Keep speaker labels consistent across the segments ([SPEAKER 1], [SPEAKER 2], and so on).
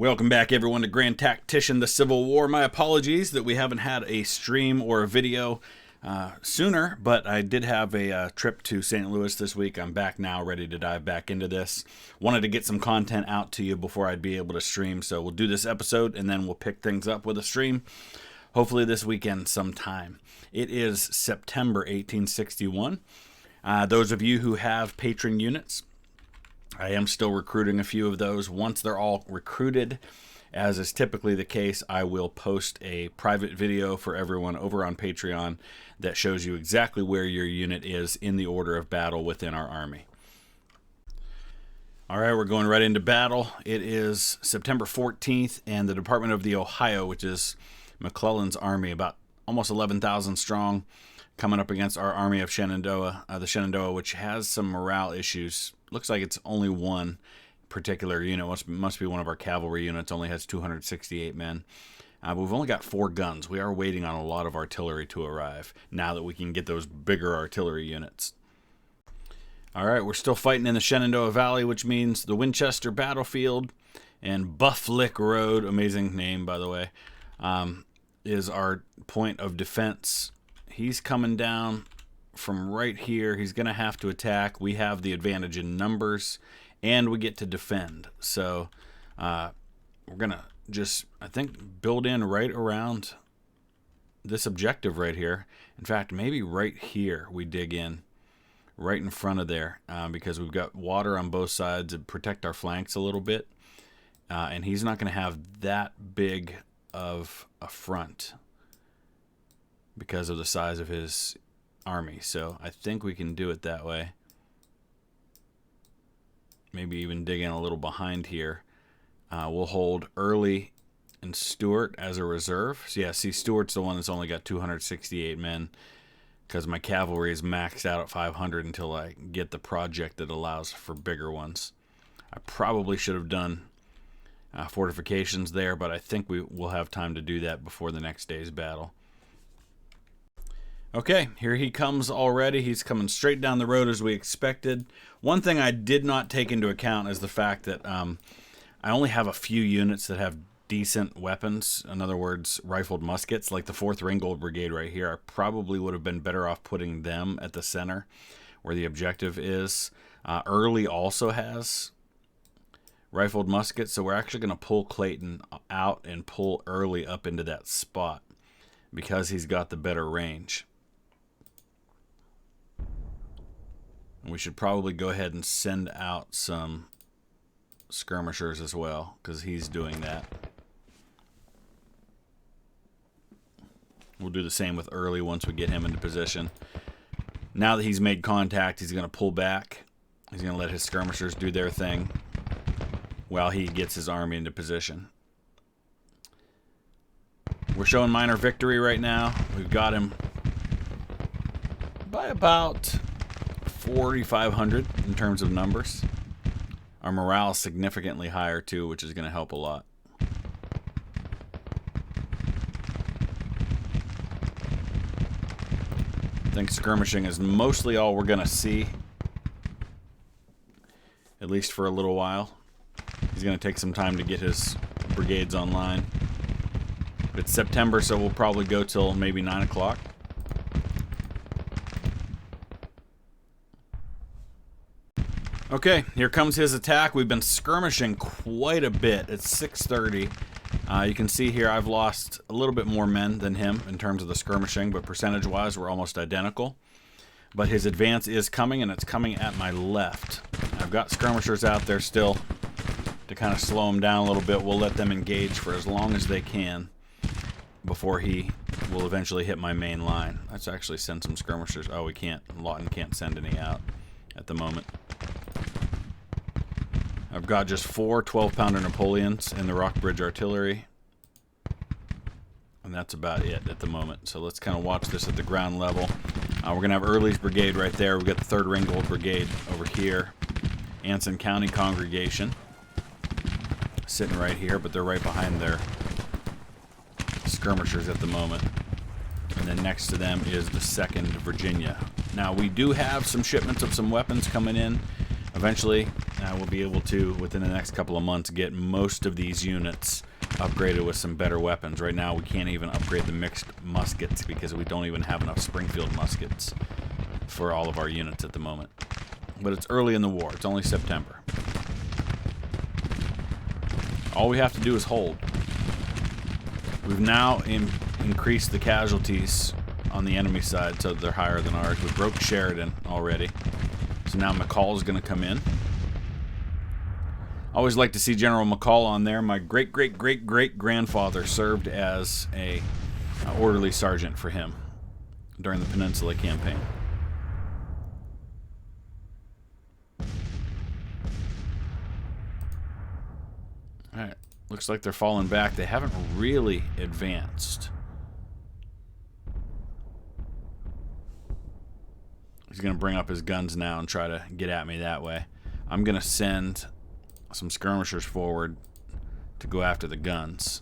[SPEAKER 1] Welcome back, everyone, to Grand Tactician, the Civil War. My apologies that we haven't had a stream or a video sooner, but I did have a trip to St. Louis this week. I'm back now, ready to dive back into this. Wanted to get some content out to you before I'd be able to stream, so we'll do this episode, and then we'll pick things up with a stream, hopefully this weekend sometime. It is September 1861. Those of you who have patron units, I am still recruiting a few of those. Once they're all recruited, as is typically the case, I will post a private video for everyone over on Patreon that shows you exactly where your unit is in the order of battle within our army. All right, we're going right into battle. It is September 14th, and the Department of the Ohio, which is McClellan's army, about almost 11,000 strong, coming up against our army of Shenandoah, the Shenandoah, which has some morale issues. Looks like it's only one particular unit. Must be one of our cavalry units. Only has 268 men. But we've only got 4 guns. We are waiting on a lot of artillery to arrive now that we can get those bigger artillery units. All right, we're still fighting in the Shenandoah Valley, which means the Winchester Battlefield and Buff Lick Road, amazing name, by the way, is our point of defense. He's coming down from right here. He's going to have to attack. We have the advantage in numbers, and we get to defend. So we're going to just, I think, build in right around this objective right here. In fact, maybe right here we dig in, right in front of there, because we've got water on both sides to protect our flanks a little bit. And he's not going to have that big of a front because of the size of his army. So I think we can do it that way. Maybe even dig in a little behind here. We'll hold Early and Stewart as a reserve. So yeah, see, Stewart's the one that's only got 268 men because my cavalry is maxed out at 500 until I get the project that allows for bigger ones. I probably should have done fortifications there, but I think we will have time to do that before the next day's battle. Okay, here he comes already. He's coming straight down the road as we expected. One thing I did not take into account is the fact that I only have a few units that have decent weapons. In other words, rifled muskets, like the 4th Ringgold Brigade right here. I probably would have been better off putting them at the center where the objective is. Early also has rifled muskets, so we're actually going to pull Clayton out and pull Early up into that spot because he's got the better range. We should probably go ahead and send out some skirmishers as well, because he's doing that. We'll do the same with Early once we get him into position. Now that he's made contact, he's going to pull back. He's going to let his skirmishers do their thing while he gets his army into position. We're showing minor victory right now. We've got him by about 4,500 in terms of numbers. Our morale is significantly higher too, which is going to help a lot. I think skirmishing is mostly all we're going to see, at least for a little while. He's going to take some time to get his brigades online. It's September, so we'll probably go till maybe 9 o'clock. Okay, here comes his attack. We've been skirmishing quite a bit. It's 6:30. You can see here I've lost a little bit more men than him in terms of the skirmishing, but percentage-wise we're almost identical. But his advance is coming, and it's coming at my left. I've got skirmishers out there still to kind of slow him down a little bit. We'll let them engage for as long as they can before he will eventually hit my main line. Let's actually send some skirmishers. Oh, we can't. Lawton can't send any out at the moment. I've got just 4 12-pounder Napoleons in the Rockbridge artillery. And that's about it at the moment. So let's kind of watch this at the ground level. We're going to have Early's brigade right there. We've got the 3rd Ringgold Brigade over here. Anson County Congregation sitting right here, but they're right behind their skirmishers at the moment. And then next to them is the 2nd Virginia. Now, we do have some shipments of some weapons coming in. Eventually, I will be able to, within the next couple of months, get most of these units upgraded with some better weapons. Right now, we can't even upgrade the mixed muskets because we don't even have enough Springfield muskets for all of our units at the moment. But it's early in the war. It's only September. All we have to do is hold. We've now increased the casualties on the enemy side so they're higher than ours. We broke Sheridan already. So now McCall's going to come in. I always like to see General McCall on there. My great-great-great-great-grandfather served as a orderly sergeant for him during the Peninsula Campaign. Alright, looks like they're falling back. They haven't really advanced. He's going to bring up his guns now and try to get at me that way. I'm going to send some skirmishers forward to go after the guns.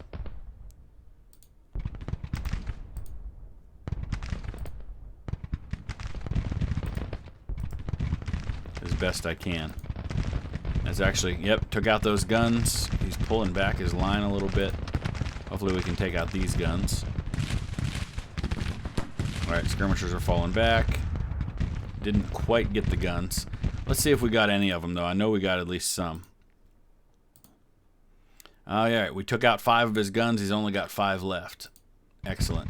[SPEAKER 1] As best I can. That's actually, yep, took out those guns. He's pulling back his line a little bit. Hopefully we can take out these guns. Alright, skirmishers are falling back. Didn't quite get the guns. Let's see if we got any of them, though. I know we got at least some. Oh, yeah, we took out 5 of his guns. He's only got 5 left. Excellent.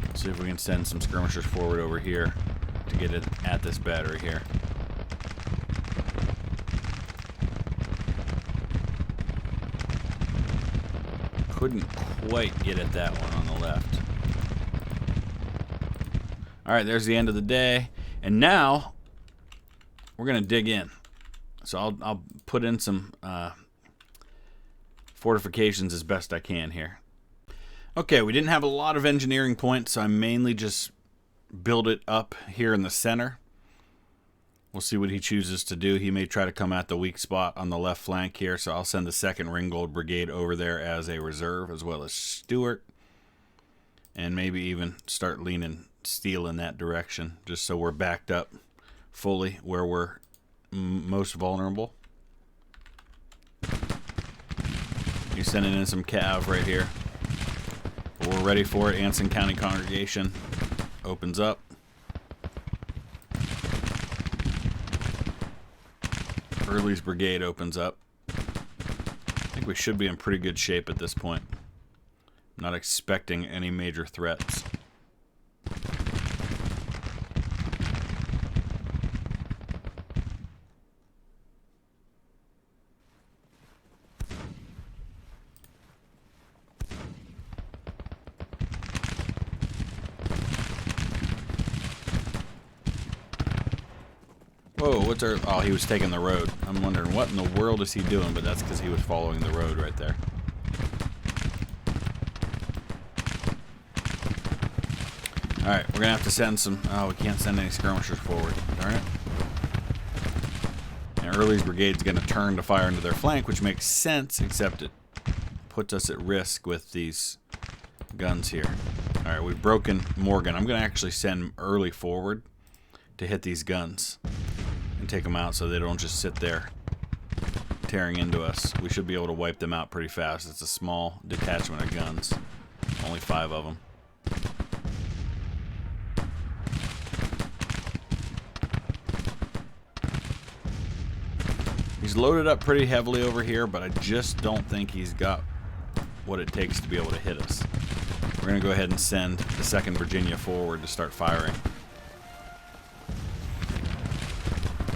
[SPEAKER 1] Let's see if we can send some skirmishers forward over here to get it at this battery here. Couldn't quite get at that one on the left. Alright, there's the end of the day. And now, we're going to dig in. So I'll put in some fortifications as best I can here. Okay, we didn't have a lot of engineering points, so I mainly just build it up here in the center. We'll see what he chooses to do. He may try to come at the weak spot on the left flank here, so I'll send the 2nd Ringgold Brigade over there as a reserve, as well as Stuart. And maybe even start leaning steel in that direction, just so we're backed up fully where we're most vulnerable. He's sending in some cav right here. But we're ready for it. Anson County Congregation opens up. Early's Brigade opens up. I think we should be in pretty good shape at this point. I'm not expecting any major threats. Whoa, what's our... Oh, he was taking the road. I'm wondering what in the world is he doing, but that's because he was following the road right there. Alright, we're going to have to send some... Oh, we can't send any skirmishers forward. Darn it. And Early's Brigade's going to turn to fire into their flank, which makes sense, except it puts us at risk with these guns here. Alright, we've broken Morgan. I'm going to actually send Early forward to hit these guns and take them out so they don't just sit there tearing into us. We should be able to wipe them out pretty fast. It's a small detachment of guns. Only 5 of them. He's loaded up pretty heavily over here, but I just don't think he's got what it takes to be able to hit us. We're going to go ahead and send the 2nd Virginia forward to start firing.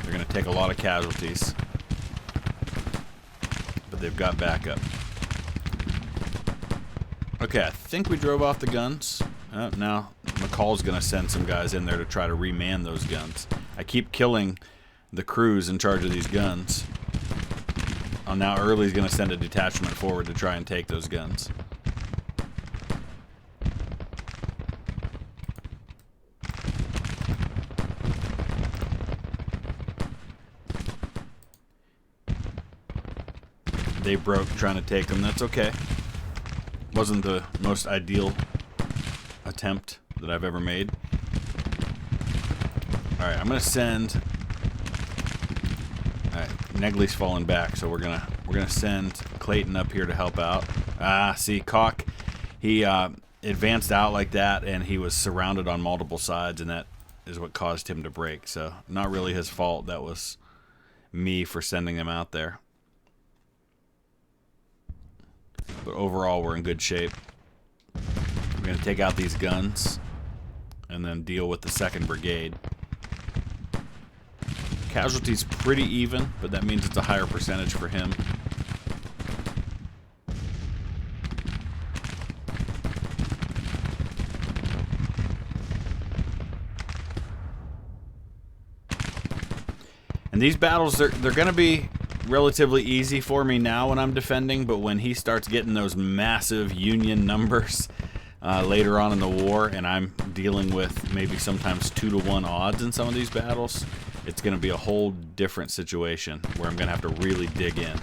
[SPEAKER 1] They're going to take a lot of casualties, but they've got backup. Okay, I think we drove off the guns. Now McCall's going to send some guys in there to try to reman those guns. I keep killing the crews in charge of these guns. Oh, now Early's going to send a detachment forward to try and take those guns. They broke trying to take them. That's okay. Wasn't the most ideal attempt that I've ever made. Alright, I'm going to send... Alright, Negley's falling back, so we're gonna send Clayton up here to help out. Ah, see, Cock, he advanced out like that, and he was surrounded on multiple sides, and that is what caused him to break. So, not really his fault. That was me for sending him out there. But overall, we're in good shape. We're going to take out these guns and then deal with the 2nd Brigade. Casualties pretty even, but that means it's a higher percentage for him. And these battles, they're going to be relatively easy for me now when I'm defending, but when he starts getting those massive Union numbers later on in the war, and I'm dealing with maybe sometimes 2-to-1 odds in some of these battles, it's going to be a whole different situation where I'm going to have to really dig in.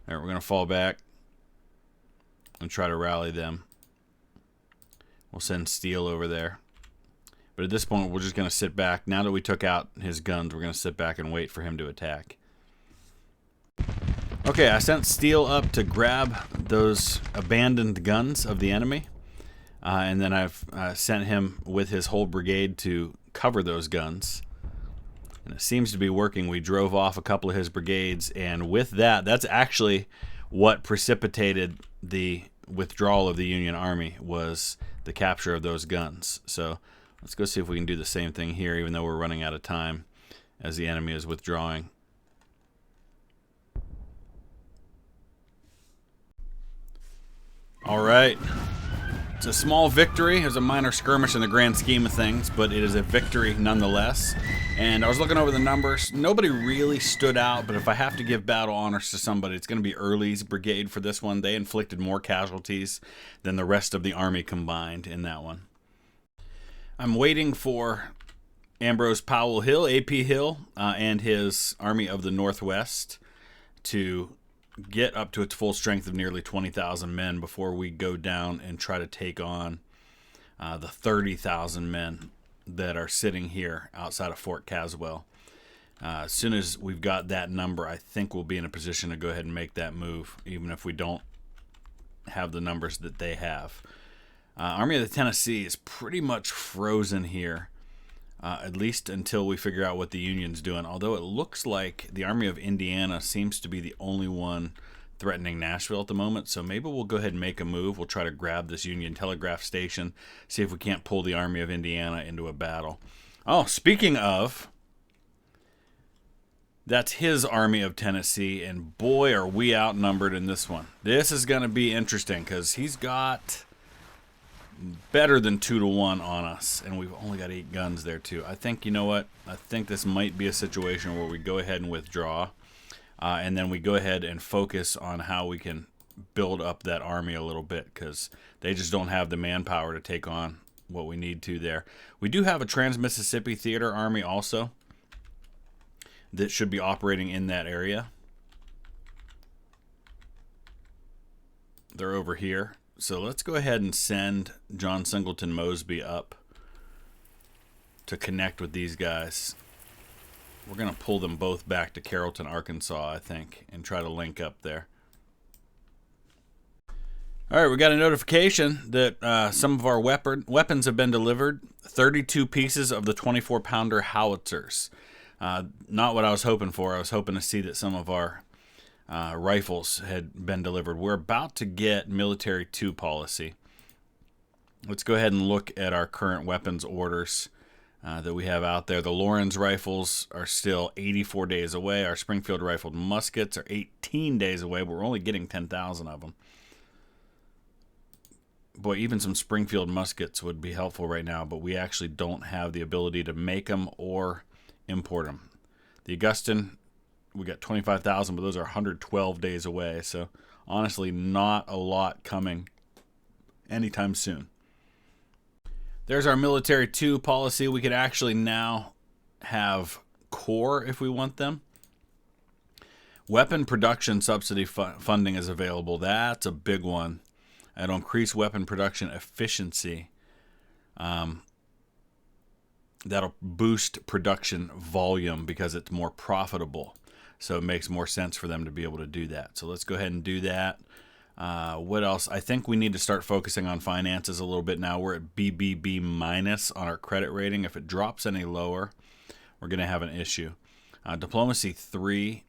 [SPEAKER 1] Alright, we're going to fall back and try to rally them. We'll send Steele over there. But at this point, we're just going to sit back. Now that we took out his guns, we're going to sit back and wait for him to attack. Okay, I sent Steele up to grab those abandoned guns of the enemy. And then I've sent him with his whole brigade to cover those guns. And it seems to be working. We drove off a couple of his brigades, and with that, that's actually what precipitated the withdrawal of the Union Army, was the capture of those guns. So let's go see if we can do the same thing here, even though we're running out of time as the enemy is withdrawing. All right. It's a small victory. It was a minor skirmish in the grand scheme of things, but it is a victory nonetheless. And I was looking over the numbers. Nobody really stood out, but if I have to give battle honors to somebody, it's going to be Early's brigade for this one. They inflicted more casualties than the rest of the army combined in that one. I'm waiting for Ambrose Powell Hill, AP Hill, and his Army of the Northwest to get up to its full strength of nearly 20,000 men before we go down and try to take on the 30,000 men that are sitting here outside of Fort Caswell. As soon as we've got that number, I think we'll be in a position to go ahead and make that move, even if we don't have the numbers that they have. Army of the Tennessee is pretty much frozen here, at least until we figure out what the Union's doing. Although it looks like the Army of Indiana seems to be the only one threatening Nashville at the moment. So maybe we'll go ahead and make a move. We'll try to grab this Union telegraph station, see if we can't pull the Army of Indiana into a battle. Oh, speaking of, that's his Army of Tennessee, and boy, are we outnumbered in this one. This is going to be interesting because he's got better than 2-to-1 on us, and we've only got 8 guns there too. I think, you know what, I think this might be a situation where we go ahead and withdraw, and then we go ahead and focus on how we can build up that army a little bit, because they just don't have the manpower to take on what we need to there. We do have a Trans-Mississippi Theater Army also that should be operating in that area. They're over here. So let's go ahead and send John Singleton Mosby up to connect with these guys. We're going to pull them both back to Carrollton, Arkansas, I think, and try to link up there. All right, we got a notification that some of our weapons have been delivered. 32 pieces of the 24-pounder howitzers. Not what I was hoping for. I was hoping to see that some of our rifles had been delivered. We're about to get military 2 policy. Let's go ahead and look at our current weapons orders that we have out there. The Lawrence rifles are still 84 days away. Our Springfield rifled muskets are 18 days away, but we're only getting 10,000 of them. Boy, even some Springfield muskets would be helpful right now, but we actually don't have the ability to make them or import them. The Augustin, we got 25,000, but those are 112 days away. So honestly, not a lot coming anytime soon. There's our military 2 policy. We could actually now have core if we want them. Weapon production subsidy funding is available. That's a big one. It'll increase weapon production efficiency. That'll boost production volume because it's more profitable. So it makes more sense for them to be able to do that. So let's go ahead and do that. What else? I think we need to start focusing on finances a little bit now. We're at BBB minus on our credit rating. If it drops any lower, we're going to have an issue. Diplomacy 3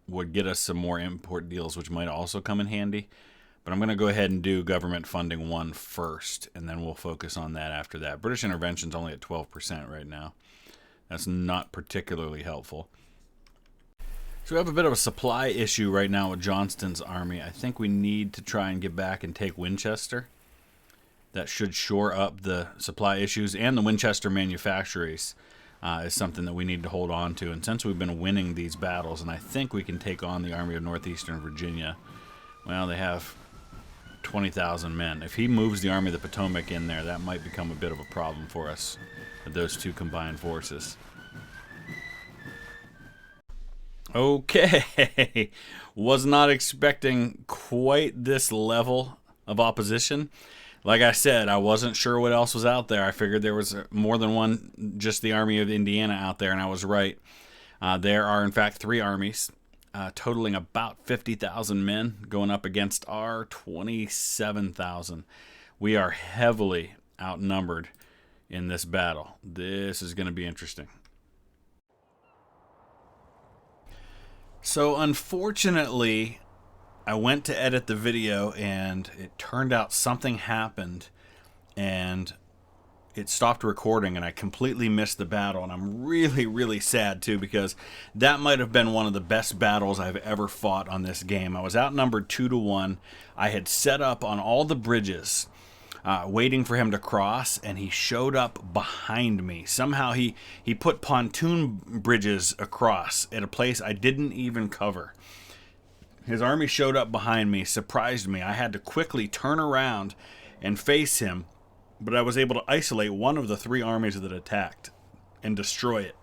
[SPEAKER 1] would get us some more import deals, which might also come in handy. But I'm going to go ahead and do government funding 1 first, and then we'll focus on that after that. British intervention's only at 12% right now. That's not particularly helpful. So we have a bit of a supply issue right now with Johnston's army. I think we need to try and get back and take Winchester. That should shore up the supply issues, and the Winchester manufactories is something that we need to hold on to. And since we've been winning these battles, and I think we can take on the Army of Northeastern Virginia, well, they have 20,000 men. If he moves the Army of the Potomac in there, that might become a bit of a problem for us with those 2 combined forces. Okay, was not expecting quite this level of opposition. Like I said, I wasn't sure what else was out there. I figured there was more than one, just the Army of Indiana out there, and I was right. There are, in fact, 3 armies, totaling about 50,000 men, going up against our 27,000. We are heavily outnumbered in this battle. This is going to be interesting. So unfortunately, I went to edit the video and it turned out something happened and it stopped recording and I completely missed the battle, and I'm really, really sad too, because that might have been one of the best battles I've ever fought on this game. I was outnumbered 2-1. I had set up on all the bridges waiting for him to cross, and he showed up behind me. Somehow he put pontoon bridges across at a place I didn't even cover. His army showed up behind me, surprised me. I had to quickly turn around and face him, but I was able to isolate one of the 3 armies that attacked and destroy it.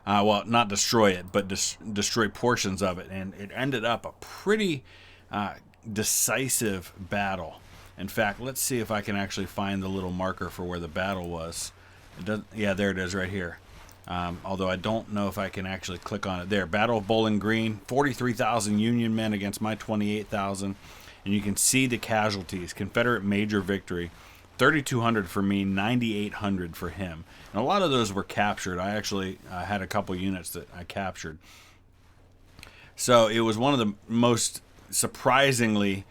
[SPEAKER 1] Well, not destroy it, but destroy portions of it. And it ended up a pretty decisive battle. In fact, let's see if I can actually find the little marker for where the battle was. Yeah, there it is right here. Although I don't know if I can actually click on it there. Battle of Bowling Green, 43,000 Union men against my 28,000. And you can see the casualties. Confederate major victory, 3,200 for me, 9,800 for him. And a lot of those were captured. I actually had a couple units that I captured. So it was one of the most surprisingly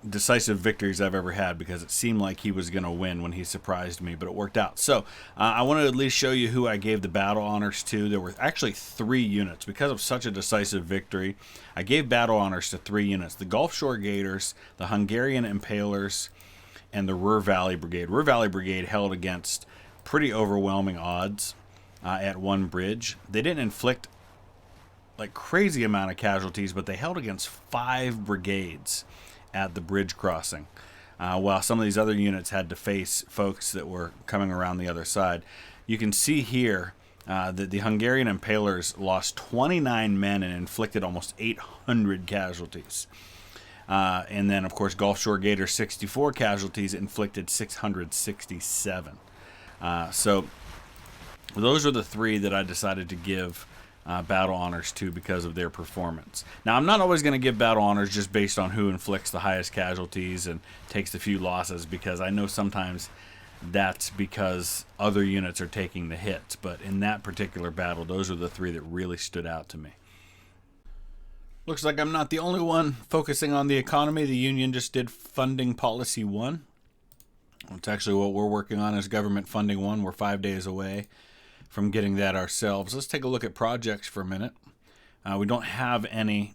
[SPEAKER 1] decisive victories I've ever had, because it seemed like he was going to win when he surprised me, but it worked out. So I want to at least show you who I gave the battle honors to. There were actually 3 units. Because of such a decisive victory, I gave battle honors to 3 units: the Gulf Shore Gators, the Hungarian Impalers, and the Ruhr Valley Brigade. Ruhr Valley Brigade held against pretty overwhelming odds at one bridge. They didn't inflict like crazy amount of casualties, but they held against 5 brigades at the bridge crossing, while some of these other units had to face folks that were coming around the other side. You can see here that the Hungarian Impalers lost 29 men and inflicted almost 800 casualties. And then, of course, Gulf Shore Gator 64 casualties, inflicted 667. So those are the 3 that I decided to give battle honors to because of their performance. Now, I'm not always going to give battle honors just based on who inflicts the highest casualties and takes the few losses, because I know sometimes that's because other units are taking the hits. But in that particular battle, those are the 3 that really stood out to me. Looks like I'm not the only one focusing on the economy. The Union just did Funding Policy 1. It's actually what we're working on is Government Funding 1. We're 5 days away from getting that ourselves. Let's take a look at projects for a minute. We don't have any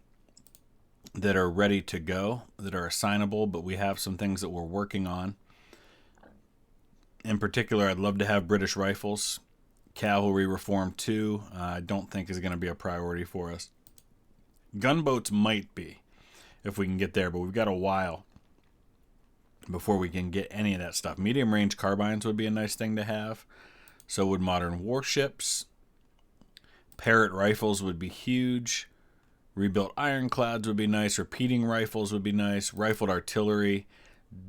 [SPEAKER 1] that are ready to go, that are assignable, but we have some things that we're working on. In particular, I'd love to have British Rifles. Cavalry Reform 2, I don't think is going to be a priority for us. Gunboats might be, if we can get there, but we've got a while before we can get any of that stuff. Medium range carbines would be a nice thing to have. So would modern warships. Parrot rifles would be huge. Rebuilt ironclads would be nice. Repeating rifles would be nice. Rifled artillery,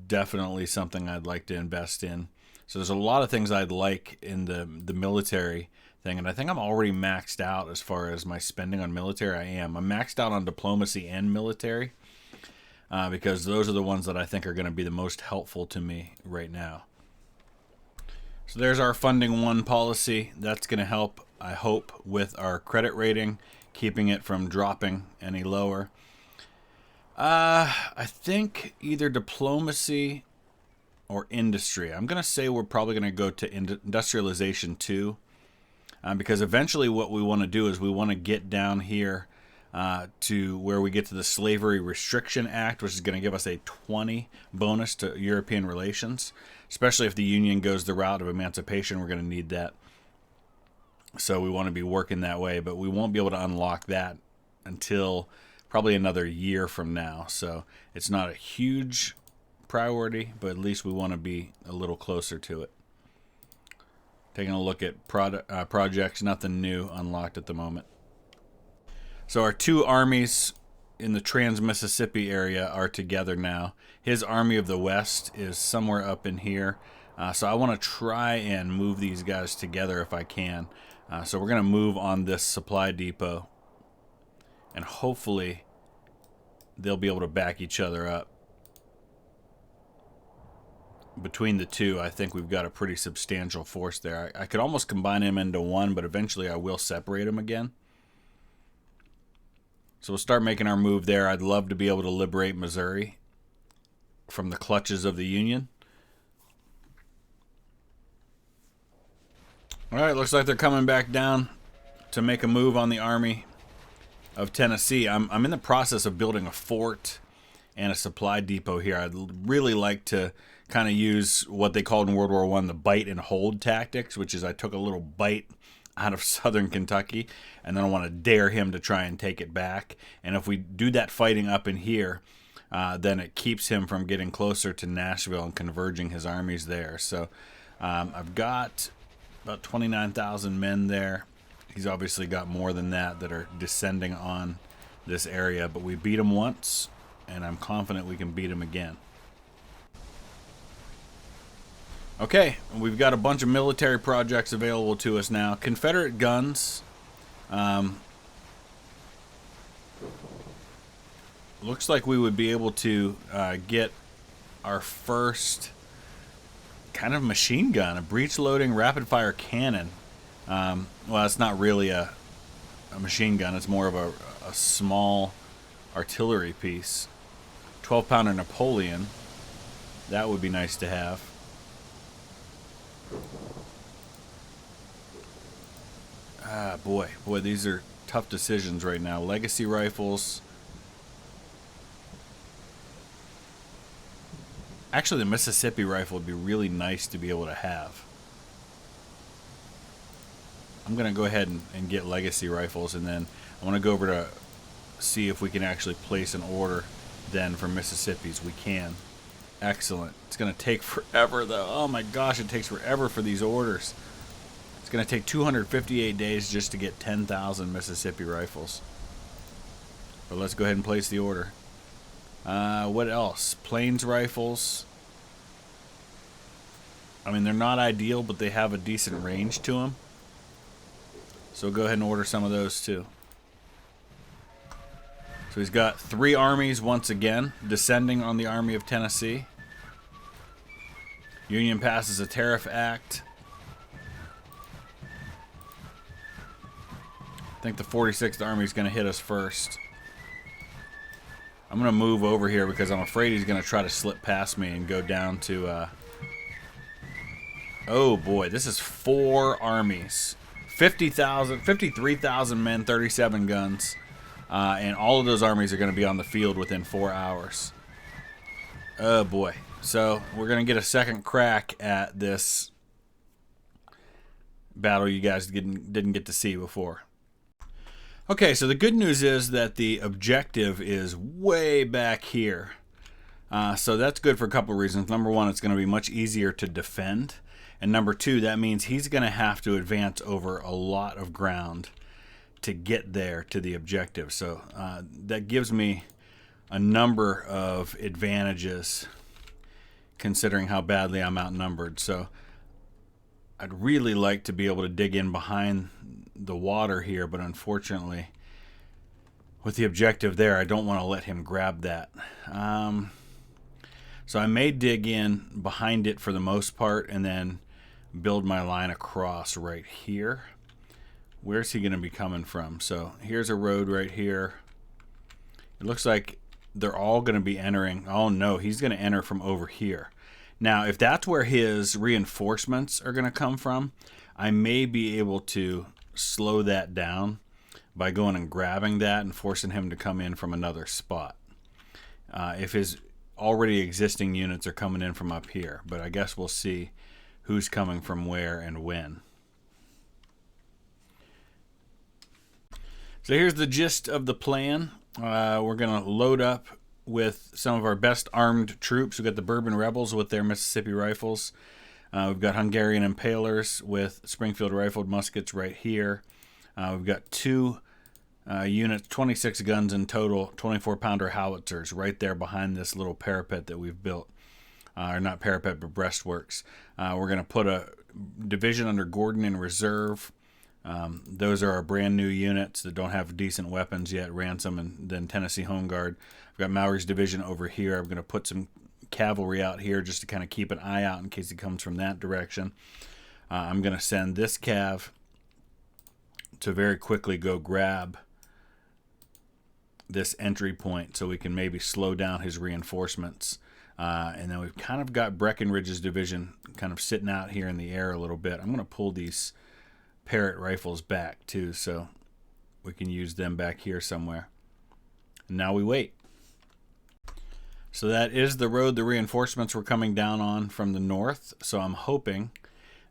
[SPEAKER 1] definitely something I'd like to invest in. So there's a lot of things I'd like in the military thing, and I think I'm already maxed out as far as my spending on military. I'm maxed out on diplomacy and military because those are the ones that I think are going to be the most helpful to me right now. So there's our funding one policy. That's going to help, I hope, with our credit rating, keeping it from dropping any lower. I think either diplomacy or industry. I'm going to say we're probably going to go to industrialization too, because eventually what we want to do is we want to get down here to where we get to the Slavery Restriction Act, which is going to give us a 20 bonus to European relations, especially if the Union goes the route of emancipation. We're going to need that. So we want to be working that way, but we won't be able to unlock that until probably another year from now. So it's not a huge priority, but at least we want to be a little closer to it. Taking a look at projects, nothing new unlocked at the moment. So our two armies in the Trans-Mississippi area are together now. His Army of the West is somewhere up in here. So I want to try and move these guys together if I can. So we're going to move on this supply depot, and hopefully they'll be able to back each other up. Between the two, I think we've got a pretty substantial force there. I could almost combine them into one, but eventually I will separate them again. So we'll start making our move there. I'd love to be able to liberate Missouri from the clutches of the Union. All right, looks like they're coming back down to make a move on the Army of Tennessee. I'm in the process of building a fort and a supply depot here. I'd really like to kind of use what they called in World War I the bite and hold tactics, which is I took a little bite out of southern Kentucky, and then I want to dare him to try and take it back. And if we do that fighting up in here, then it keeps him from getting closer to Nashville and converging his armies there. So I've got about 29,000 men there. He's obviously got more than that are descending on this area, but we beat him once, and I'm confident we can beat him again. Okay, we've got a bunch of military projects available to us now. Confederate guns. Looks like we would be able to get our first kind of machine gun, a breech-loading rapid-fire cannon. Well, it's not really a machine gun. It's more of a small artillery piece. 12-pounder Napoleon. That would be nice to have. Boy, these are tough decisions right now. Legacy rifles. Actually, the Mississippi rifle would be really nice to be able to have. I'm going to go ahead and get legacy rifles, and then I want to go over to see if we can actually place an order then for Mississippi's. We can. Excellent. It's going to take forever, though. Oh my gosh, it takes forever for these orders. It's going to take 258 days just to get 10,000 Mississippi rifles. But let's go ahead and place the order. What else? Plains rifles. I mean, they're not ideal, but they have a decent range to them. So go ahead and order some of those too. So he's got 3 armies once again descending on the Army of Tennessee. Union passes a tariff act. I think the 46th Army is going to hit us first. I'm going to move over here because I'm afraid he's going to try to slip past me and go down to... Oh boy, this is 4 armies. 53,000 men, 37 guns. And all of those armies are going to be on the field within 4 hours. Oh boy. So we're going to get a second crack at this battle you guys didn't get to see before. Okay, so the good news is that the objective is way back here. So that's good for a couple of reasons. Number one, it's going to be much easier to defend. And number two, that means he's going to have to advance over a lot of ground to get there to the objective. So that gives me a number of advantages considering how badly I'm outnumbered. So I'd really like to be able to dig in behind the water here, but unfortunately, with the objective there, I don't want to let him grab that. So I may dig in behind it for the most part and then build my line across right here. Where's he going to be coming from? So here's a road right here. It looks like they're all going to be entering. Oh no, he's going to enter from over here. Now, if that's where his reinforcements are going to come from, I may be able to slow that down by going and grabbing that and forcing him to come in from another spot. If his already existing units are coming in from up here, but I guess we'll see who's coming from where and when. So here's the gist of the plan. We're going to load up with some of our best armed troops. We've got the Bourbon Rebels with their Mississippi rifles. We've got Hungarian Impalers with Springfield rifled muskets right here. We've got two units, 26 guns in total, 24-pounder howitzers right there behind this little parapet that we've built. Or not parapet, but breastworks. We're going to put a division under Gordon in reserve. Those are our brand new units that don't have decent weapons yet, Ransom and then Tennessee Home Guard. I've got Maury's division over here. I'm going to put some cavalry out here just to kind of keep an eye out in case he comes from that direction. I'm going to send this cav to very quickly go grab this entry point so we can maybe slow down his reinforcements. And then we've kind of got Breckinridge's division kind of sitting out here in the air a little bit. I'm going to pull these Parrott rifles back too so we can use them back here somewhere. And now we wait. So that is the road the reinforcements were coming down on from the north. So I'm hoping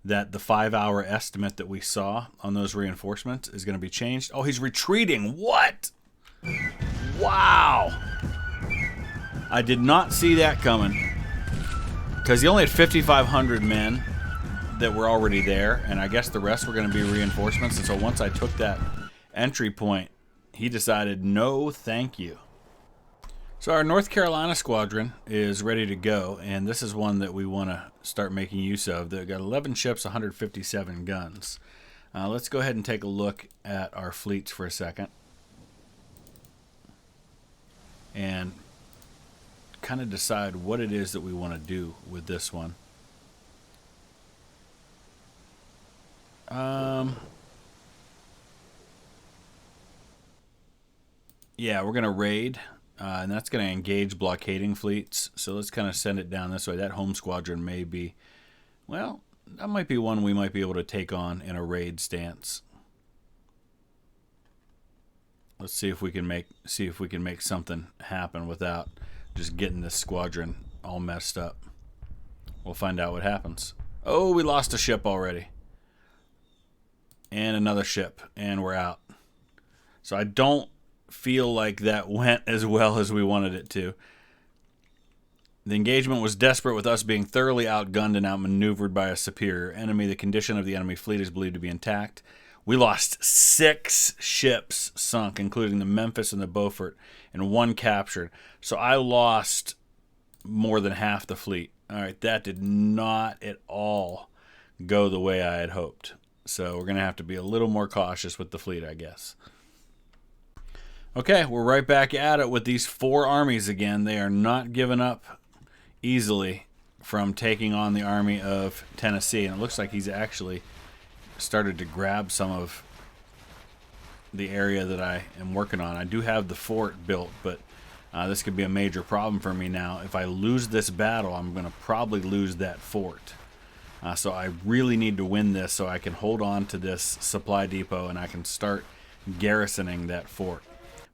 [SPEAKER 1] that the 5-hour estimate that we saw on those reinforcements is going to be changed. Oh, he's retreating. What? Wow. I did not see that coming because he only had 5,500 men that were already there, and I guess the rest were going to be reinforcements. And so once I took that entry point, he decided, no, thank you. So our North Carolina squadron is ready to go, and this is one that we want to start making use of. They've got 11 ships, 157 guns. Let's go ahead and take a look at our fleets for a second and kind of decide what it is that we want to do with this one. Yeah, we're going to raid, and that's going to engage blockading fleets. So let's kind of send it down this way. That home squadron may be, well, that might be one we might be able to take on in a raid stance. Let's see if we can make something happen without just getting this squadron all messed up. We'll find out what happens. Oh, we lost a ship already. And another ship, and we're out. So I don't feel like that went as well as we wanted it to. The engagement was desperate, with us being thoroughly outgunned and outmaneuvered by a superior enemy. The condition of the enemy fleet is believed to be intact. We lost 6 ships sunk, including the Memphis and the Beaufort, and 1 captured. So I lost more than half the fleet. All right, that did not at all go the way I had hoped. So we're going to have to be a little more cautious with the fleet, I guess. Okay, we're right back at it with these 4 armies again. They are not giving up easily from taking on the army of Tennessee. And it looks like he's actually started to grab some of the area that I am working on. I do have the fort built, but this could be a major problem for me now. If I lose this battle, I'm going to probably lose that fort. So I really need to win this so I can hold on to this supply depot and I can start garrisoning that fort.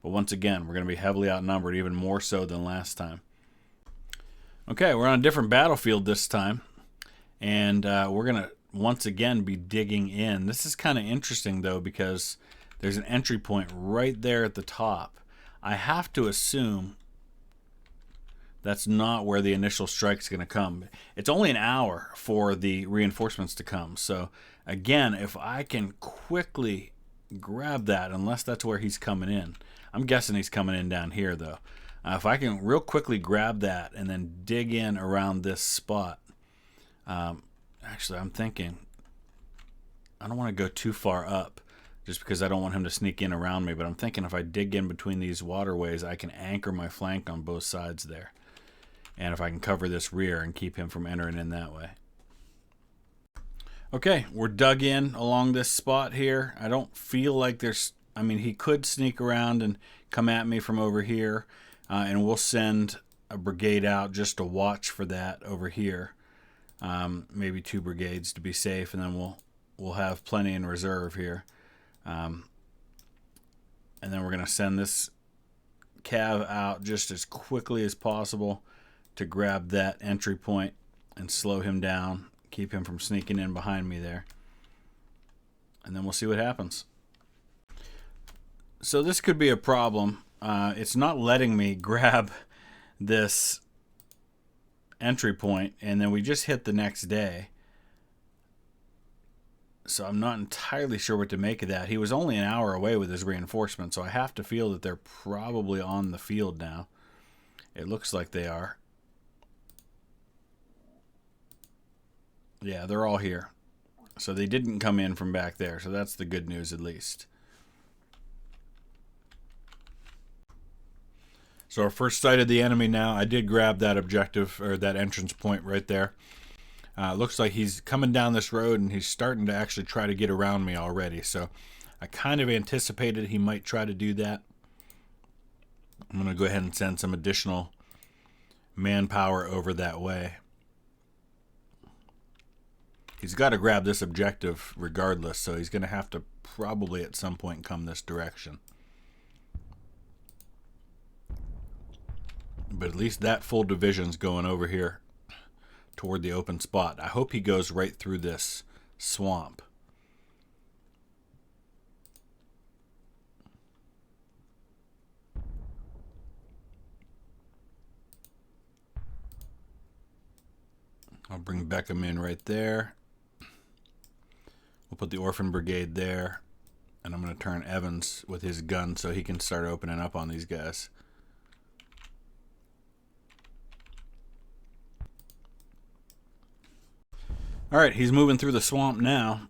[SPEAKER 1] But once again, we're going to be heavily outnumbered, even more so than last time. Okay, we're on a different battlefield this time. And we're going to once again be digging in. This is kind of interesting, though, because there's an entry point right there at the top. I have to assume That's not where the initial strike's going to come. It's only an hour for the reinforcements to come. So, again, if I can quickly grab that, unless that's where he's coming in. I'm guessing he's coming in down here, though. If I can real quickly grab that and then dig in around this spot. Actually, I'm thinking I don't want to go too far up just because I don't want him to sneak in around me. But I'm thinking if I dig in between these waterways, I can anchor my flank on both sides there. And if I can cover this rear and keep him from entering in that way. Okay, we're dug in along this spot here. I don't feel like there's... I mean, he could sneak around and come at me from over here. And we'll send a brigade out just to watch for that over here. Maybe 2 brigades to be safe, and then we'll have plenty in reserve here. And then we're going to send this cav out just as quickly as possible to grab that entry point and slow him down, keep him from sneaking in behind me there. And then we'll see what happens. So this could be a problem. It's not letting me grab this entry point, and then we just hit the next day. So I'm not entirely sure what to make of that. He was only an hour away with his reinforcements, so I have to feel that they're probably on the field now. It looks like they are. Yeah, they're all here. So they didn't come in from back there, so that's the good news at least. So our first sight of the enemy now. I did grab that objective, or that entrance point right there. Looks like he's coming down this road, and he's starting to actually try to get around me already. So I kind of anticipated he might try to do that. I'm going to go ahead and send some additional manpower over that way. He's got to grab this objective regardless, so he's going to have to probably at some point come this direction. But at least that full division's going over here toward the open spot. I hope he goes right through this swamp. I'll bring Beckham in right there. We'll put the Orphan Brigade there. And I'm going to turn Evans with his gun so he can start opening up on these guys. Alright, he's moving through the swamp now.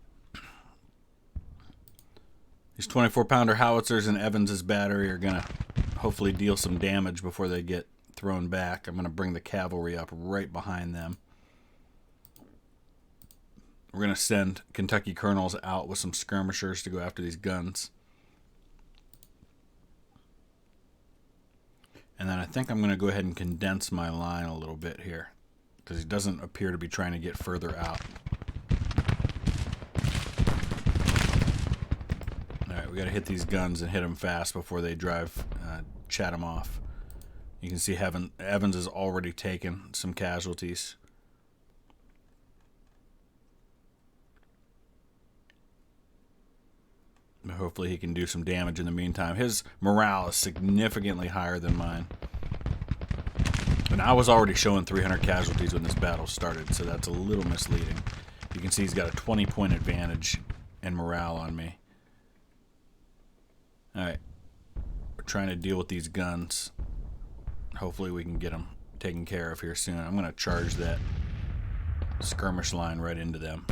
[SPEAKER 1] These 24-pounder howitzers and Evans's battery are going to hopefully deal some damage before they get thrown back. I'm going to bring the cavalry up right behind them. We're going to send Kentucky colonels out with some skirmishers to go after these guns. And then I think I'm going to go ahead and condense my line a little bit here, because he doesn't appear to be trying to get further out. Alright, we got to hit these guns and hit them fast before they chat them off. You can see Evans has already taken some casualties. Hopefully he can do some damage in the meantime. His morale is significantly higher than mine. And I was already showing 300 casualties when this battle started, so that's a little misleading. You can see he's got a 20-point advantage in morale on me. Alright. We're trying to deal with these guns. Hopefully we can get them taken care of here soon. I'm going to charge that skirmish line right into them.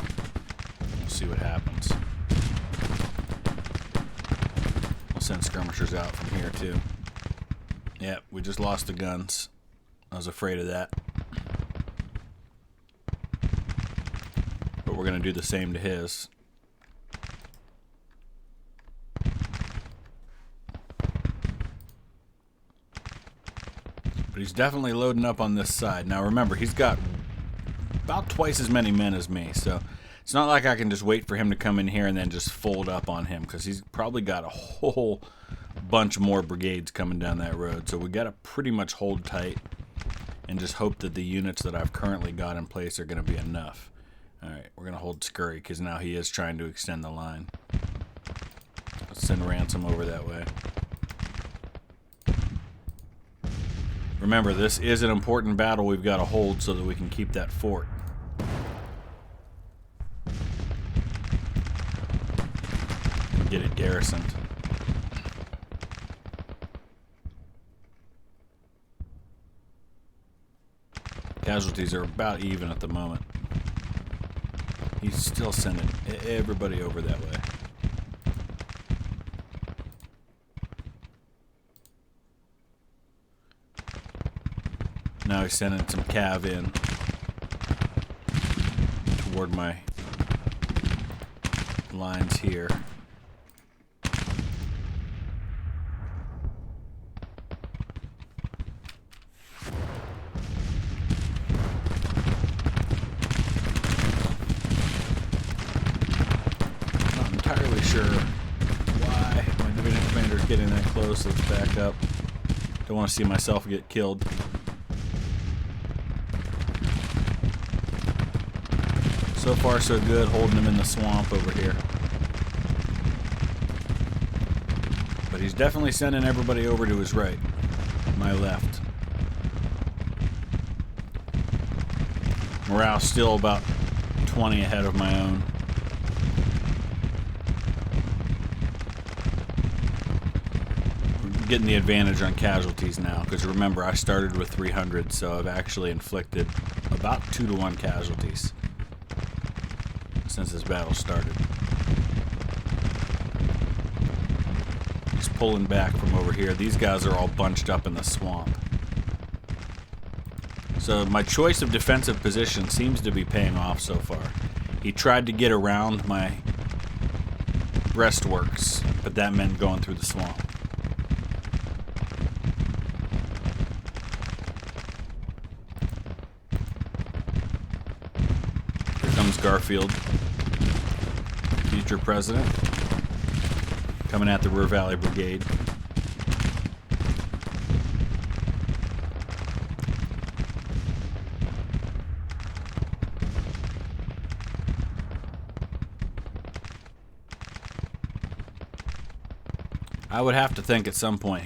[SPEAKER 1] We'll see what happens. Send skirmishers out from here too. Yep, we just lost the guns. I was afraid of that. But we're going to do the same to his. But he's definitely loading up on this side. Now remember, he's got about twice as many men as me, so it's not like I can just wait for him to come in here and then just fold up on him, because he's probably got a whole bunch more brigades coming down that road. So we got to pretty much hold tight and just hope that the units that I've currently got in place are going to be enough. Alright, we're going to hold Scurry because now he is trying to extend the line. Let's send Ransom over that way. Remember, this is an important battle we've got to hold so that we can keep that fort. Get it garrisoned. Casualties are about even at the moment. He's still sending everybody over that way. Now he's sending some cav in toward my lines here. Not entirely sure why my division commander is getting that close. Let's back up. Don't want to see myself get killed. So far, so good, holding him in the swamp over here. But he's definitely sending everybody over to his right, my left. Morale's still about 20 ahead of my own. I'm getting the advantage on casualties now, because remember, I started with 300, so I've actually inflicted about 2-to-1 casualties since this battle started. He's pulling back from over here. These guys are all bunched up in the swamp. So my choice of defensive position seems to be paying off so far. He tried to get around my breastworks, but that meant going through the swamp. Here comes Garfield, future president, coming at the Ruhr Valley Brigade. I would have to think at some point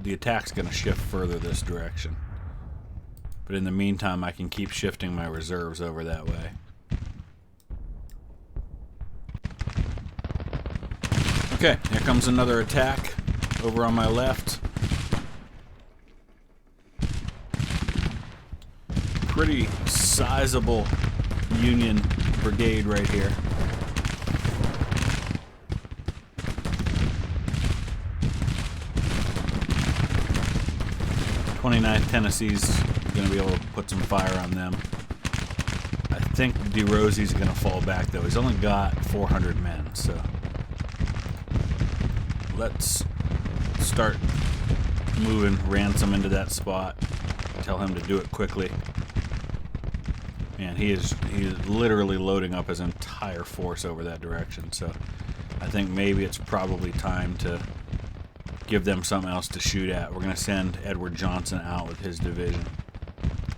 [SPEAKER 1] the attack's going to shift further this direction. But in the meantime, I can keep shifting my reserves over that way. Okay, here comes another attack over on my left. Pretty sizable Union brigade right here. 29th Tennessee's going to be able to put some fire on them. I think DeRosie's going to fall back, though. He's only got 400 men, so let's start moving Ransom into that spot. Tell him to do it quickly. Man, he is literally loading up his entire force over that direction, so I think maybe it's probably time to give them something else to shoot at. We're going to send Edward Johnson out with his division.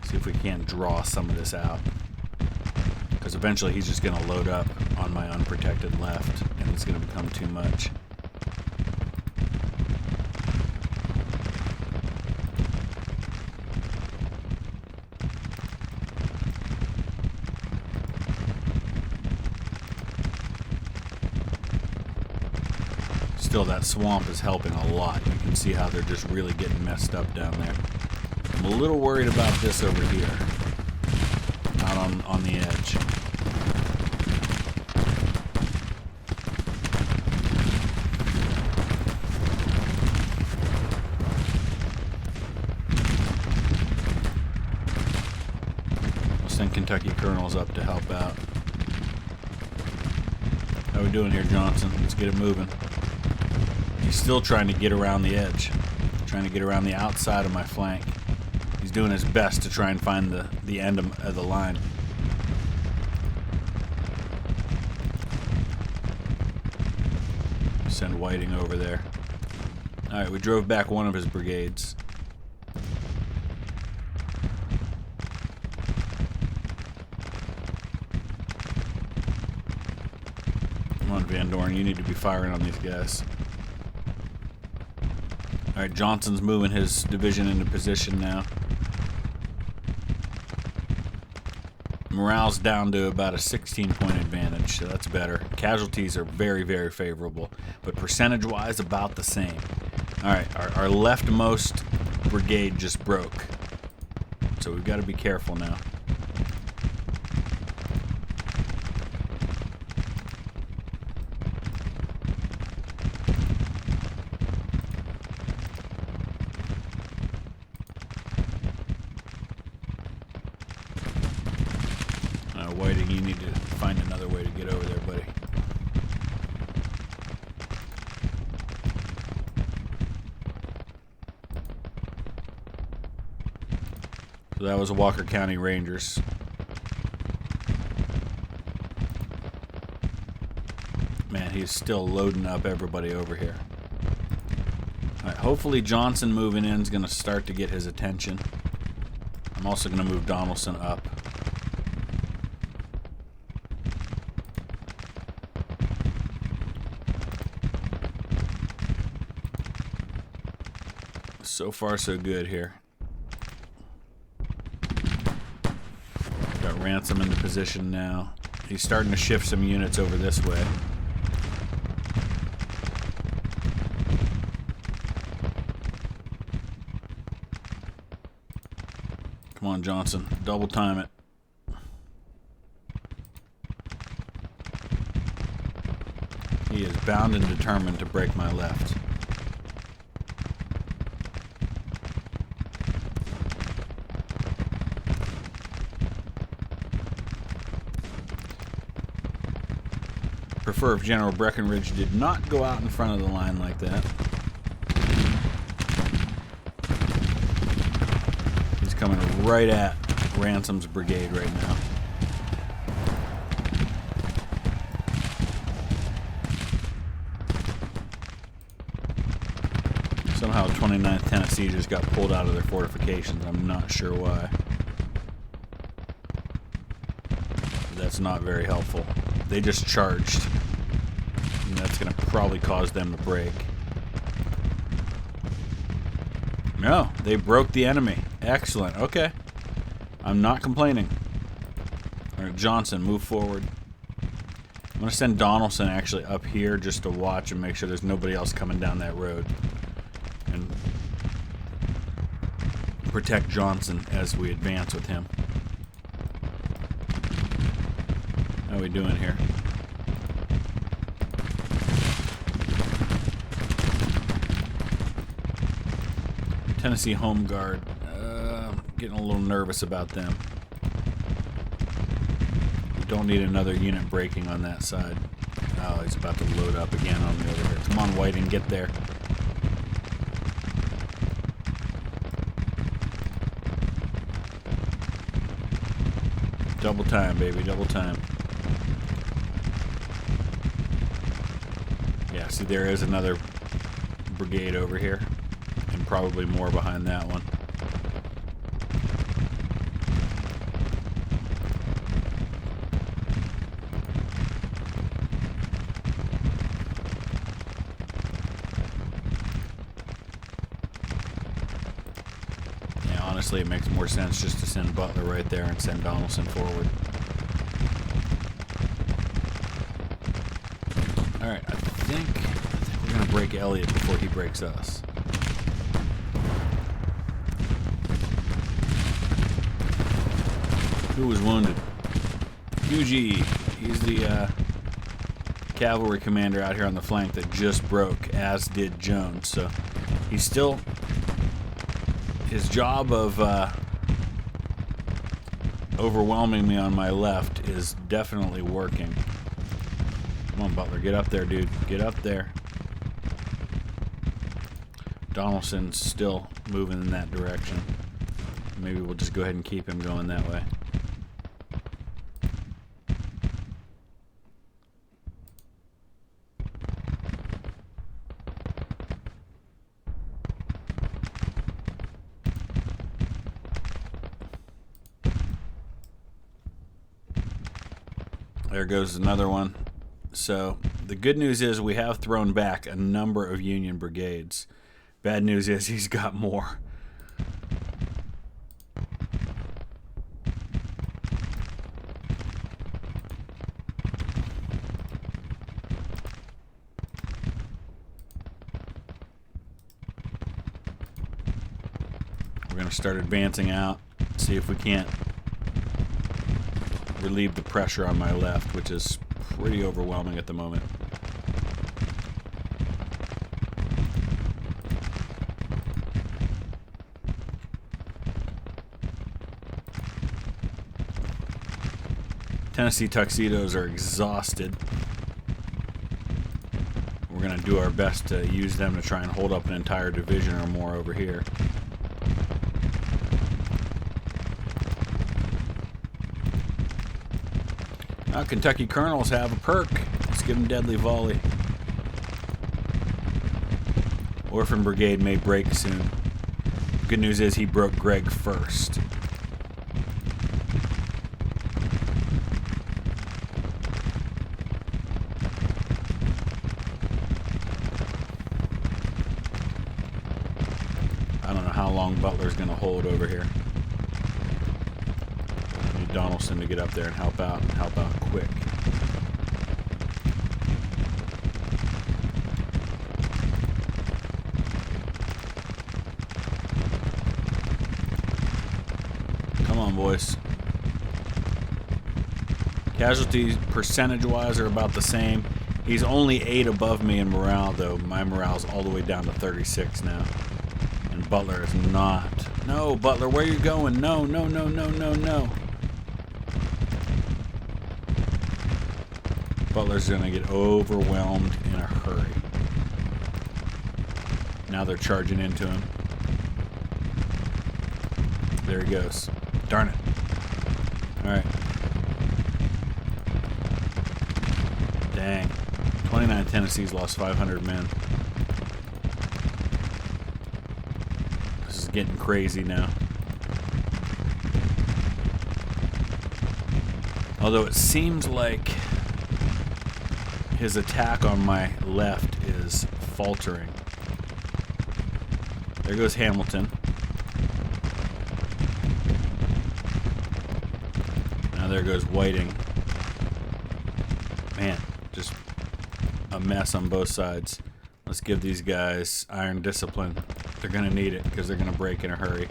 [SPEAKER 1] See if we can't draw some of this out. Because eventually he's just going to load up on my unprotected left, and it's going to become too much. Still, that swamp is helping a lot. You can see how they're just really getting messed up down there. I'm a little worried about this over here, out on the edge. I'll send Kentucky colonels up to help out. How we doing here, Johnson? Let's get it moving. He's still trying to get around the edge, trying to get around the outside of my flank. He's doing his best to try and find the end of the line. Send Whiting over there. Alright, we drove back one of his brigades. Come on, Van Dorn, you need to be firing on these guys. Alright, Johnson's moving his division into position now. Morale's down to about a 16-point advantage, so that's better. Casualties are very, very favorable, but percentage-wise, about the same. All right, our leftmost brigade just broke, so we've got to be careful now. Whiting, you need to find another way to get over there, buddy. So that was Walker County Rangers. Man, he's still loading up everybody over here. All right, hopefully Johnson moving in is going to start to get his attention. I'm also going to move Donaldson up. So far, so good here. Got Ransom into position now. He's starting to shift some units over this way. Come on, Johnson. Double time it. He is bound and determined to break my left. Prefer if General Breckinridge did not go out in front of the line like that. He's coming right at Ransom's brigade right now. Somehow 29th Tennessee just got pulled out of their fortifications. I'm not sure why. That's not very helpful. They just charged. And that's going to probably cause them to break. No, they broke the enemy. Excellent. Okay. I'm not complaining. All right, Johnson, move forward. I'm going to send Donaldson actually up here just to watch and make sure there's nobody else coming down that road. And protect Johnson as we advance with him. How are we doing here? Tennessee Home Guard. Getting a little nervous about them. We don't need another unit breaking on that side. Oh, he's about to load up again on the other here. Come on, Whiting, get there. Double time, baby, double time. Yeah, see, there is another brigade over here, and probably more behind that one. Yeah, honestly, it makes more sense just to send Butler right there and send Donaldson forward. Alright, I think we're going to break Elliott before he breaks us. Who was wounded? Hughie. He's the cavalry commander out here on the flank that just broke, as did Jones. So he's still... His job of overwhelming me on my left is definitely working. Come on, Butler, get up there, dude. Get up there. Donaldson's still moving in that direction. Maybe we'll just go ahead and keep him going that way. There goes another one. So the good news is we have thrown back a number of Union brigades. Bad news is he's got more. We're going to start advancing out, see if we can't relieve the pressure on my left, which is pretty overwhelming at the moment. Tennessee Tuxedos are exhausted. We're going to do our best to use them to try and hold up an entire division or more over here. Now, Kentucky Colonels have a perk. Let's give them Deadly Volley. Orphan Brigade may break soon. Good news is he broke Greg first. I don't know how long Butler's going to hold over here. I need Donaldson to get up there and help out quick. Come on, boys. Casualties percentage-wise are about the same. He's only 8 above me in morale, though. My morale's all the way down to 36 now. And Butler is not. No, Butler, where are you going? No, no, no, no, no, no. Butler's going to get overwhelmed in a hurry. Now they're charging into him. There he goes. Darn it. Alright. Dang. 29 Tennessee's lost 500 men. This is getting crazy now. Although it seems like his attack on my left is faltering. There goes Hamilton. Now there goes Whiting. Man, just a mess on both sides. Let's give these guys iron discipline. They're going to need it because they're going to break in a hurry.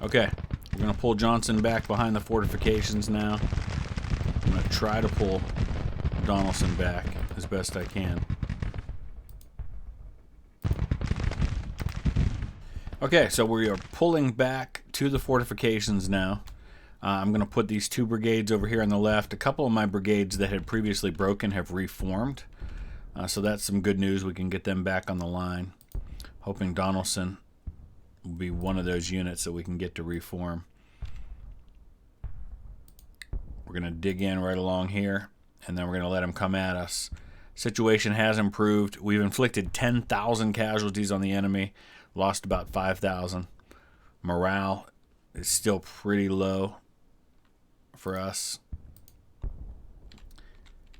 [SPEAKER 1] Okay, we're going to pull Johnson back behind the fortifications now. I'm going to try to pull Donaldson back as best I can. Okay, so we are pulling back to the fortifications now. I'm going to put these 2 brigades over here on the left. A couple of my brigades that had previously broken have reformed. So that's some good news. We can get them back on the line. Hoping Donaldson will be one of those units that we can get to reform. We're going to dig in right along here, and then we're going to let him come at us. Situation has improved. We've inflicted 10,000 casualties on the enemy, lost about 5,000. Morale is still pretty low for us,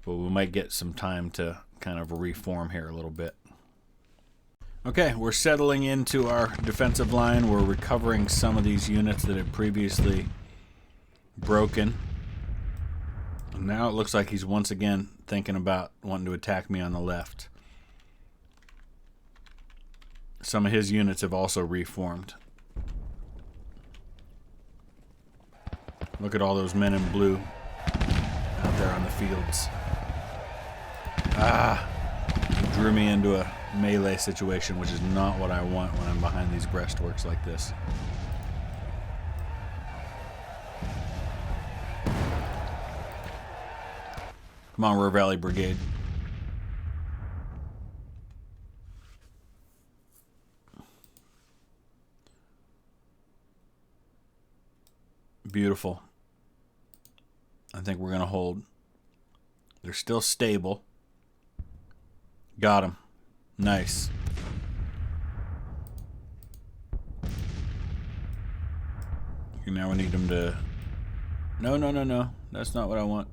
[SPEAKER 1] but we might get some time to kind of reform here a little bit. Okay, we're settling into our defensive line. We're recovering some of these units that had previously broken. And now it looks like he's once again thinking about wanting to attack me on the left. Some of his units have also reformed. Look at all those men in blue out there on the fields. He drew me into a melee situation, which is not what I want when I'm behind these breastworks like this. Come on, Ruhr Valley Brigade. Beautiful. I think we're going to hold. They're still stable. Got him. Nice. Now we need them to... No, no, no, no. That's not what I want.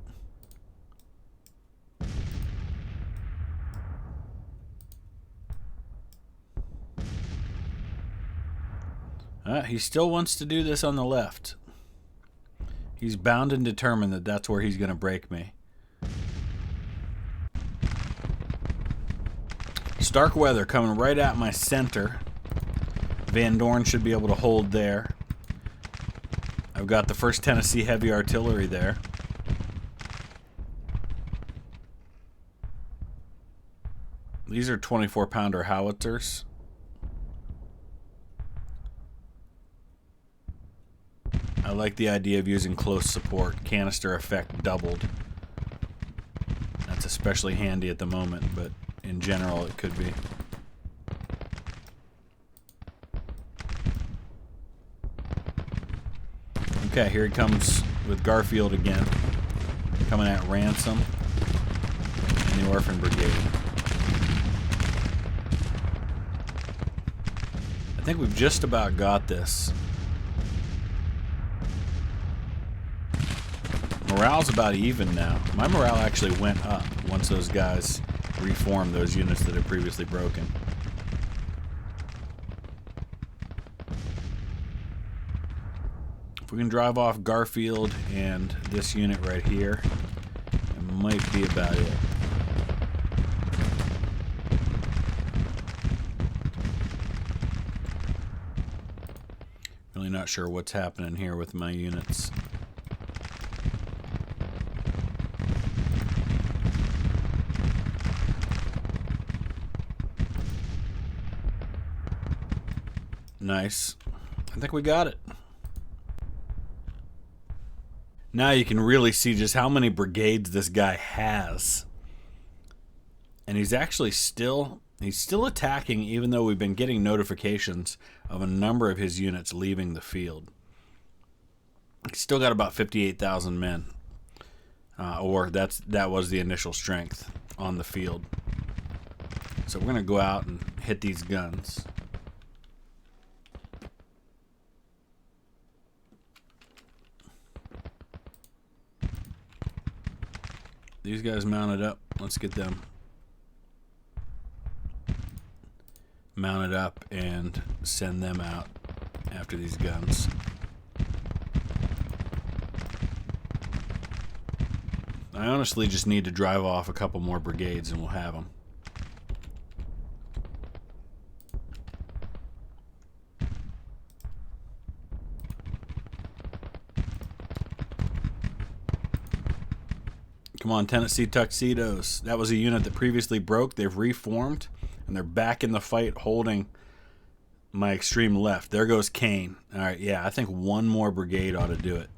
[SPEAKER 1] He still wants to do this on the left. He's bound and determined that that's where he's going to break me. Starkweather coming right at my center. Van Dorn should be able to hold there. I've got the 1st Tennessee Heavy Artillery there. These are 24-pounder howitzers. I like the idea of using close support. Canister effect doubled. That's especially handy at the moment, but in general it could be. Okay, here he comes with Garfield again. Coming at Ransom and the Orphan Brigade. I think we've just about got this. Morale's about even now. My morale actually went up once those guys reformed those units that had previously broken. If we can drive off Garfield and this unit right here, it might be about it. Really not sure what's happening here with my units. Nice. I think we got it. Now you can really see just how many brigades this guy has. And he's actually still attacking, even though we've been getting notifications of a number of his units leaving the field. He's still got about 58,000 men. Or that was the initial strength on the field. So we're going to go out and hit these guns. These guys mounted up. Let's get them mounted up and send them out after these guns. I honestly just need to drive off a couple more brigades and we'll have them. Come on, Tennessee Tuxedos. That was a unit that previously broke. They've reformed, and they're back in the fight holding my extreme left. There goes Kane. All right, yeah, I think one more brigade ought to do it.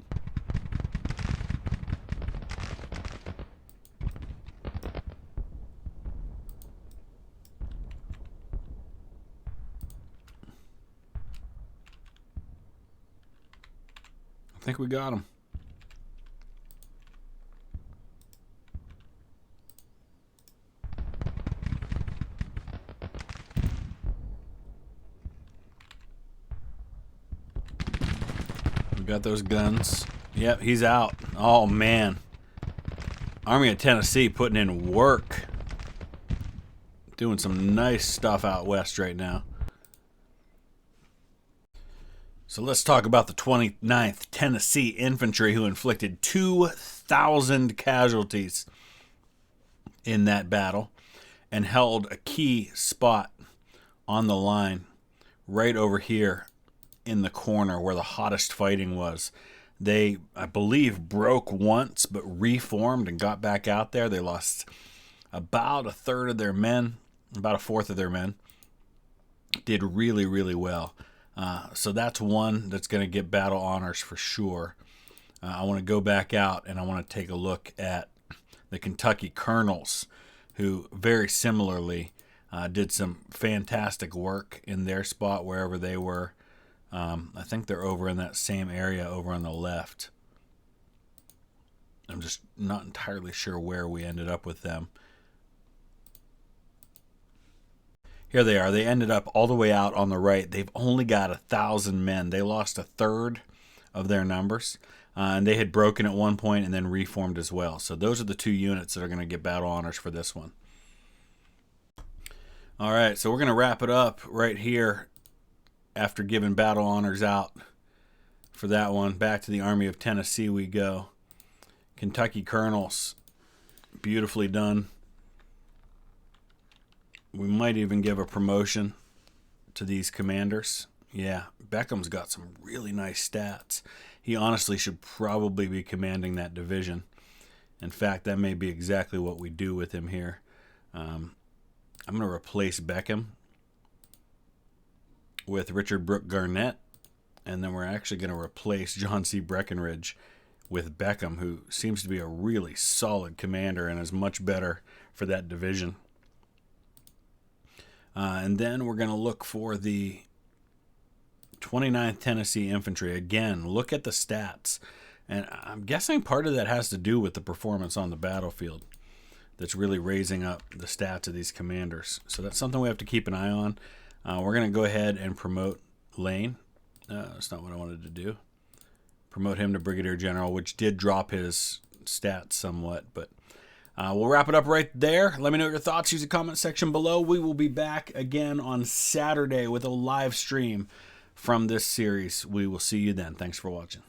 [SPEAKER 1] I think we got him. Got those guns. Yep, he's out. Oh, man. Army of Tennessee putting in work. Doing some nice stuff out west right now. So let's talk about the 29th Tennessee Infantry, who inflicted 2,000 casualties in that battle and held a key spot on the line right over here in the corner where the hottest fighting was. They, I believe, broke once but reformed and got back out there. They lost about a third of their men, about a fourth of their men. Did really, really well. So that's one that's going to get battle honors for sure. I want to go back out and I want to take a look at the Kentucky Colonels, who very similarly did some fantastic work in their spot wherever they were. I think they're over in that same area over on the left. I'm just not entirely sure where we ended up with them. Here they are. They ended up all the way out on the right. They've only got 1,000 men. They lost a third of their numbers. And they had broken at one point and then reformed as well. So those are the two units that are going to get battle honors for this one. All right, so we're going to wrap it up right here after giving battle honors out for that one. Back to the Army of Tennessee we go. Kentucky Colonels, beautifully done We might even give a promotion to these commanders. Yeah, Beckham's got some really nice stats. He honestly should probably be commanding that division. In fact, that may be exactly what we do with him here. I'm going to replace Beckham with Richard Brooke Garnett, and then we're actually going to replace John C. Breckinridge with Beckham, who seems to be a really solid commander and is much better for that division. And then we're going to look for the 29th Tennessee Infantry. Again, look at the stats. And I'm guessing part of that has to do with the performance on the battlefield that's really raising up the stats of these commanders. So that's something we have to keep an eye on. We're going to go ahead and promote Lane. That's not what I wanted to do. Promote him to Brigadier General, which did drop his stats somewhat. But we'll wrap it up right there. Let me know your thoughts. Use the comment section below. We will be back again on Saturday with a live stream from this series. We will see you then. Thanks for watching.